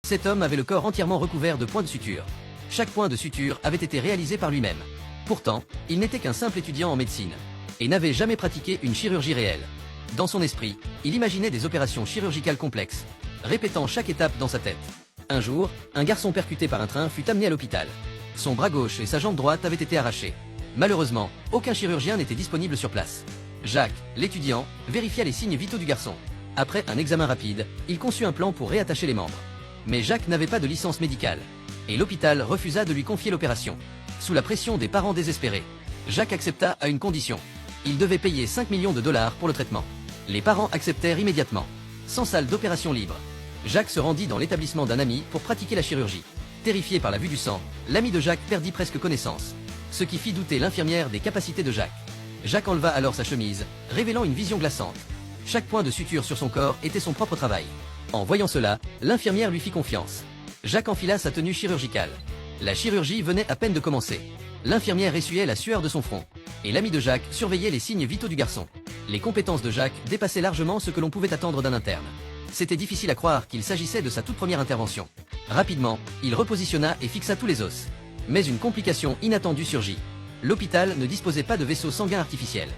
Cet homme avait le corps entièrement recouvert de points de suture. Chaque point de suture avait été réalisé par lui-même. Pourtant, il n'était qu'un simple étudiant en médecine et n'avait jamais pratiqué une chirurgie réelle. Dans son esprit, il imaginait des opérations chirurgicales complexes, répétant chaque étape dans sa tête. Un jour, un garçon percuté par un train fut amené à l'hôpital. Son bras gauche et sa jambe droite avaient été arrachés. Malheureusement, aucun chirurgien n'était disponible sur place. Jacques, l'étudiant, vérifia les signes vitaux du garçon. Après un examen rapide, il conçut un plan pour réattacher les membres. Mais Jacques n'avait pas de licence médicale, et l'hôpital refusa de lui confier l'opération. Sous la pression des parents désespérés, Jacques accepta à une condition. Il devait payer 5 millions de dollars pour le traitement. Les parents acceptèrent immédiatement. Sans salle d'opération libre, Jacques se rendit dans l'établissement d'un ami pour pratiquer la chirurgie. Terrifié par la vue du sang, l'ami de Jacques perdit presque connaissance, ce qui fit douter l'infirmière des capacités de Jacques. Jacques enleva alors sa chemise, révélant une vision glaçante. Chaque point de suture sur son corps était son propre travail. En voyant cela, l'infirmière lui fit confiance. Jacques enfila sa tenue chirurgicale. La chirurgie venait à peine de commencer. L'infirmière essuyait la sueur de son front, et l'ami de Jacques surveillait les signes vitaux du garçon. Les compétences de Jacques dépassaient largement ce que l'on pouvait attendre d'un interne. C'était difficile à croire qu'il s'agissait de sa toute première intervention. Rapidement, il repositionna et fixa tous les os. Mais une complication inattendue surgit. L'hôpital ne disposait pas de vaisseau sanguin artificiel.